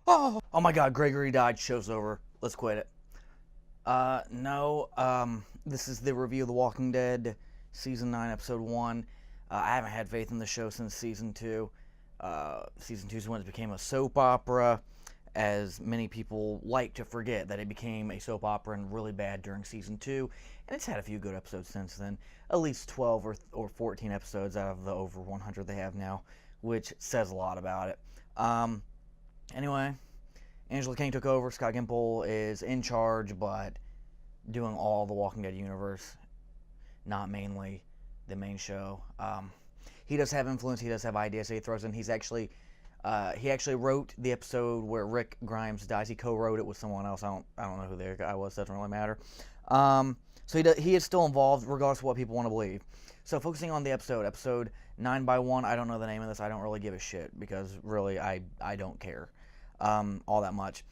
Oh my god, Gregory died, show's over. Let's quit it. No, this is the review of The Walking Dead, Season 9, Episode 1. I haven't had faith in the show since Season 2. Season 2 is when it became a soap opera, as many people like to forget that it became a soap opera and really bad during Season 2. And it's had a few good episodes since then. At least 12 or 14 episodes out of the over 100 they have now, which says a lot about it. Anyway, Angela Kang took over. Scott Gimple is in charge, but doing all the Walking Dead universe, not mainly the main show. He does have influence. He does have ideas that he throws in. He actually wrote the episode where Rick Grimes dies. He co-wrote it with someone else. I don't know who the guy was. Doesn't really matter. So he is still involved, regardless of what people want to believe. So focusing on the episode 9x1. I don't know the name of this. I don't really give a shit because really I don't care all that much.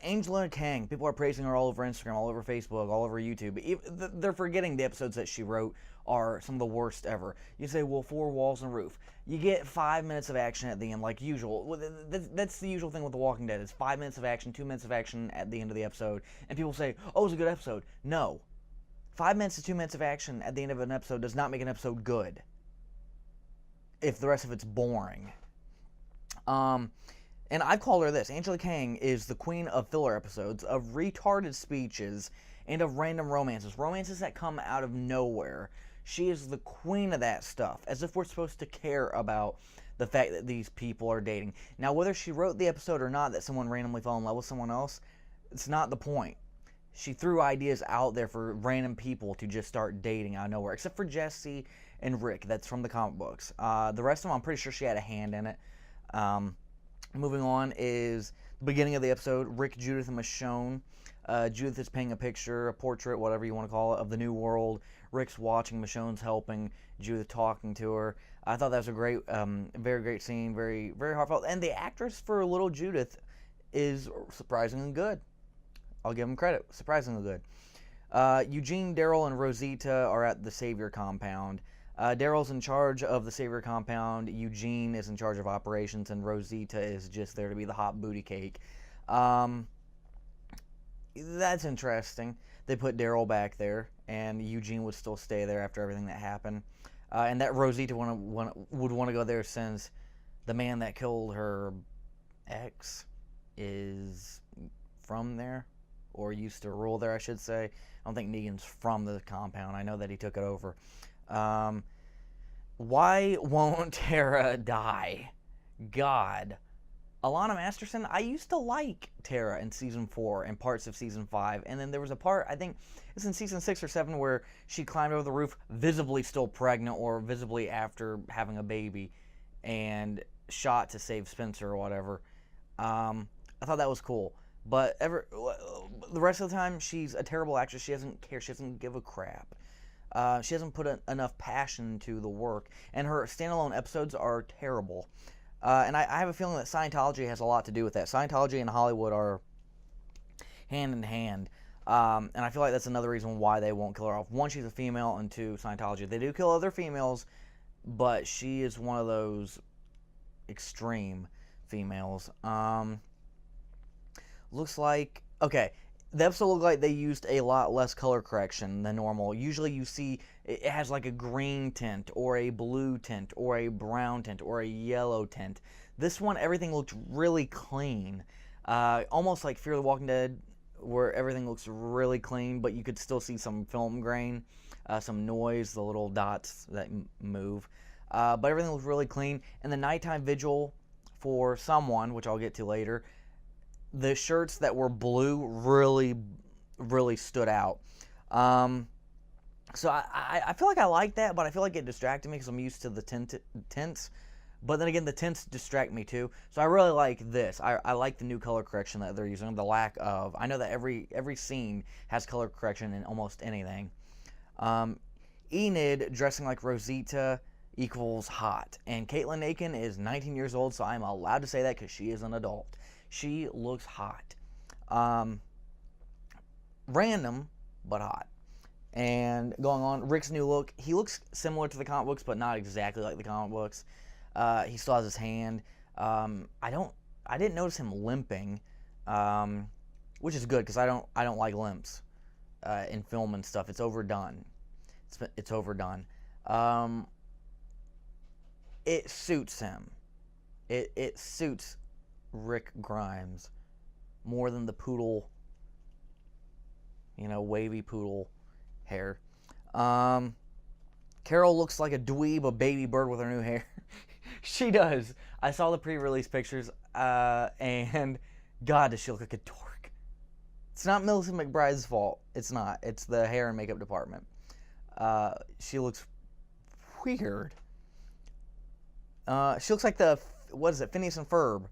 Angela Kang, people are praising her all over Instagram, all over Facebook, all over YouTube. They're forgetting the episodes that she wrote are some of the worst ever. You say, well, four walls and a roof. You get 5 minutes of action at the end, like usual. That's the usual thing with The Walking Dead. It's 5 minutes of action, 2 minutes of action at the end of the episode. And people say, oh, it was a good episode. No. 5 minutes to 2 minutes of action at the end of an episode does not make an episode good if the rest of it's boring. And I've called her this. Angela Kang is the queen of filler episodes, of retarded speeches, and of random romances. Romances that come out of nowhere. She is the queen of that stuff, as if we're supposed to care about the fact that these people are dating. Now, whether she wrote the episode or not, that someone randomly fell in love with someone else, it's not the point. She threw ideas out there for random people to just start dating out of nowhere, except for Jesse and Rick. That's from the comic books. The rest of them, I'm pretty sure she had a hand in it. Moving on is the beginning of the episode, Rick, Judith, and Michonne. Judith is painting a picture, a portrait, whatever you want to call it, of the new world. Rick's watching, Michonne's helping, Judith talking to her. I thought that was a great, very great scene, very, very heartfelt. And the actress for little Judith is surprisingly good. I'll give them credit, surprisingly good. Eugene, Daryl, and Rosita are at the Savior compound. Daryl's in charge of the Savior compound, Eugene is in charge of operations, and Rosita is just there to be the hot booty cake. That's interesting. They put Daryl back there, and Eugene would still stay there after everything that happened. And that Rosita would want to go there since the man that killed her ex is from there, or used to rule there, I should say. I don't think Negan's from the compound. I know that he took it over. Why won't Terra die? God. Alana Masterson, I used to like Terra in Season 4 and parts of Season 5, and then there was a part, I think it's in Season 6 or 7, where she climbed over the roof, visibly still pregnant, or visibly after having a baby, and shot to save Spencer or whatever. I thought that was cool. But the rest of the time, she's a terrible actress. She doesn't care. She doesn't give a crap. She hasn't put enough passion to the work, and her standalone episodes are terrible. And I have a feeling that Scientology has a lot to do with that. Scientology and Hollywood are hand in hand, and I feel like that's another reason why they won't kill her off. One, she's a female, and two, Scientology. They do kill other females, but she is one of those extreme females. Looks like, okay, the episode looked like they used a lot less color correction than normal. Usually you see it has like a green tint or a blue tint or a brown tint or a yellow tint. This one, everything looked really clean. Almost like Fear the Walking Dead, where everything looks really clean, but you could still see some film grain, some noise, the little dots that move. But everything looks really clean. And the nighttime vigil for someone, which I'll get to later, the shirts that were blue really stood out. So I feel like I like that, but I feel like it distracted me because I'm used to the tints. But then again, the tints distract me too. So I really like this. I like the new color correction that they're using, the lack of. I know that every scene has color correction in almost anything. Enid dressing like Rosita equals hot. And Caitlin Aiken is 19 years old, so I'm allowed to say that because she is an adult. She looks hot. Random, but hot. And going on, Rick's new look. He looks similar to the comic books, but not exactly like the comic books. He still has his hand. I I didn't notice him limping, which is good because I don't like limps in film and stuff. It's overdone. It's overdone. It suits him. It suits Rick Grimes more than the poodle, wavy poodle hair. Carol looks like a dweeb, a baby bird with her new hair. She does. I saw the pre-release pictures, and God, does she look like a dork. It's not Melissa McBride's fault. It's not. It's the hair and makeup department. She looks weird. She looks like Phineas and Ferb.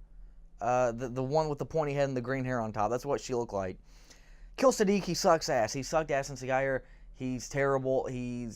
The one with the pointy head and the green hair on top. That's what she looked like. Kill Sadiq, he sucks ass. He sucked ass since he got here. He's terrible. He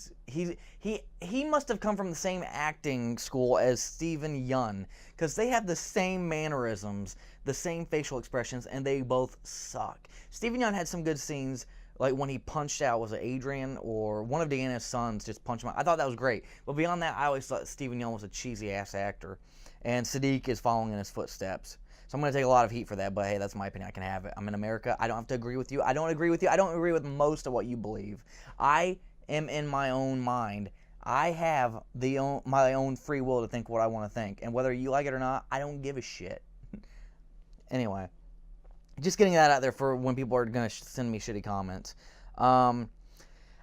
must have come from the same acting school as Steven Yeun, because they have the same mannerisms, the same facial expressions, and they both suck. Steven Yeun had some good scenes, like when he punched out, was it Adrian or one of Deanna's sons just punched him out. I thought that was great. But beyond that, I always thought Steven Yeun was a cheesy ass actor, and Sadiq is following in his footsteps. So I'm going to take a lot of heat for that, but hey, that's my opinion. I can have it. I'm in America. I don't have to agree with you. I don't agree with you. I don't agree with most of what you believe. I am in my own mind. I have my own free will to think what I want to think. And whether you like it or not, I don't give a shit. Anyway, just getting that out there for when people are going to send me shitty comments. Out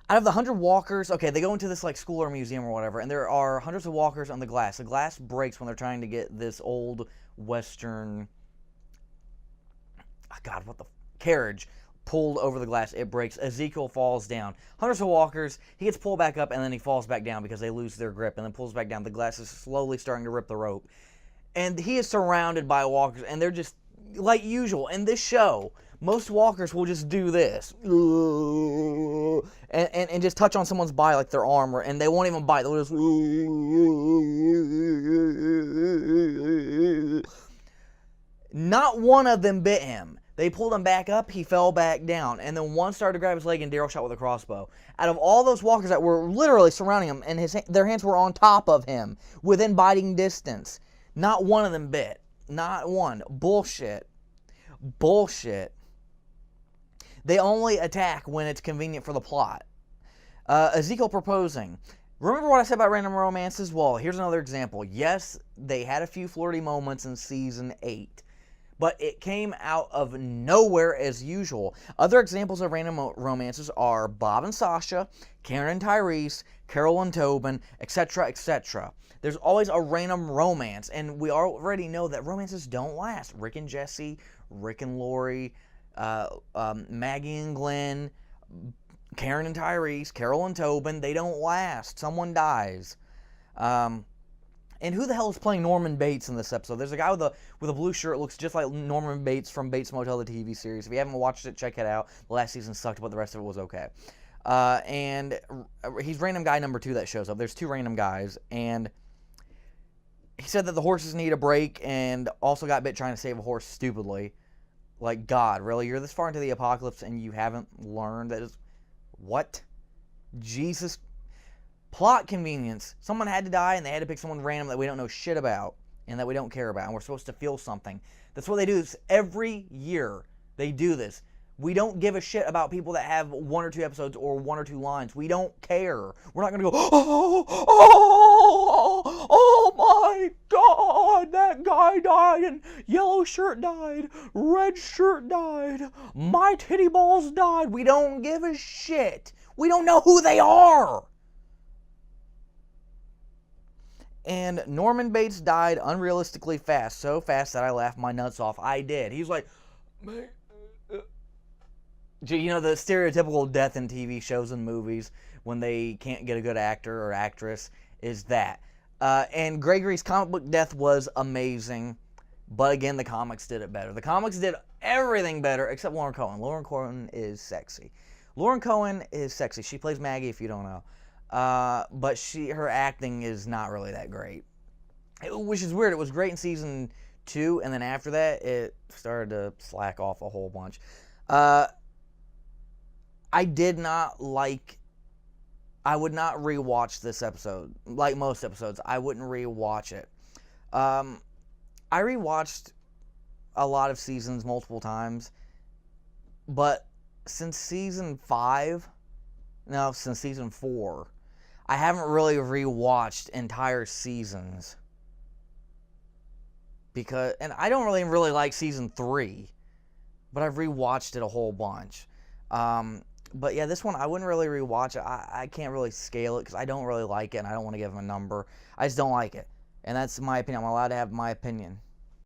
of the 100 walkers, okay, they go into this like school or museum or whatever, and there are hundreds of walkers on the glass. The glass breaks when they're trying to get this old Western, carriage pulled over the glass. It breaks. Ezekiel falls down. Hundreds of walkers. He gets pulled back up, and then he falls back down because they lose their grip, and then pulls back down. The glass is slowly starting to rip the rope. And he is surrounded by walkers, and they're just, like usual, in this show, most walkers will just do this. And just touch on someone's body, like their arm, and they won't even bite. They'll just... Not one of them bit him. They pulled him back up, he fell back down, and then one started to grab his leg, and Daryl shot with a crossbow. Out of all those walkers that were literally surrounding him, and their hands were on top of him, within biting distance, not one of them bit. Not one. Bullshit. Bullshit. They only attack when it's convenient for the plot. Ezekiel proposing. Remember what I said about random romances? Well, here's another example. Yes, they had a few flirty moments in season 8. But it came out of nowhere as usual. Other examples of random romances are Bob and Sasha, Karen and Tyrese, Carol and Tobin, etc., etc. There's always a random romance, and we already know that romances don't last. Rick and Jesse, Rick and Lori, Maggie and Glenn, Karen and Tyrese, Carol and Tobin, they don't last. Someone dies. And who the hell is playing Norman Bates in this episode? There's a guy with a blue shirt, looks just like Norman Bates from Bates Motel, the TV series. If you haven't watched it, check it out. The last season sucked, but the rest of it was okay. And he's random guy number 2 that shows up. There's 2 random guys, and he said that the horses need a break, and also got bit trying to save a horse stupidly. Like, God, really? You're this far into the apocalypse, and you haven't learned that it's... What? Jesus... Plot convenience. Someone had to die, and they had to pick someone random that we don't know shit about and that we don't care about, and we're supposed to feel something. That's what they do. This every year. They do this. We don't give a shit about people that have 1 or 2 episodes or 1 or 2 lines. We don't care. We're not going to go, oh my God, that guy died, and yellow shirt died, red shirt died, my titty balls died. We don't give a shit. We don't know who they are. And Norman Bates died unrealistically fast. So fast that I laughed my nuts off. I did. He was like... You know, the stereotypical death in TV shows and movies when they can't get a good actor or actress is that. And Gregory's comic book death was amazing. But again, the comics did it better. The comics did everything better except Lauren Cohan. Lauren Cohan is sexy. Lauren Cohan is sexy. She plays Maggie, if you don't know. But her acting is not really that great, which is weird. It was great in season 2, and then after that, it started to slack off a whole bunch. I did not like. I would not rewatch this episode. Like most episodes, I wouldn't rewatch it. I rewatched a lot of seasons multiple times, but since season 5, no, since season 4, I haven't really rewatched entire seasons. And I don't really like season 3, but I've rewatched it a whole bunch. But yeah, this one I wouldn't really rewatch it. I can't really scale it because I don't really like it, and I don't want to give them a number. I just don't like it, and that's my opinion. I'm allowed to have my opinion.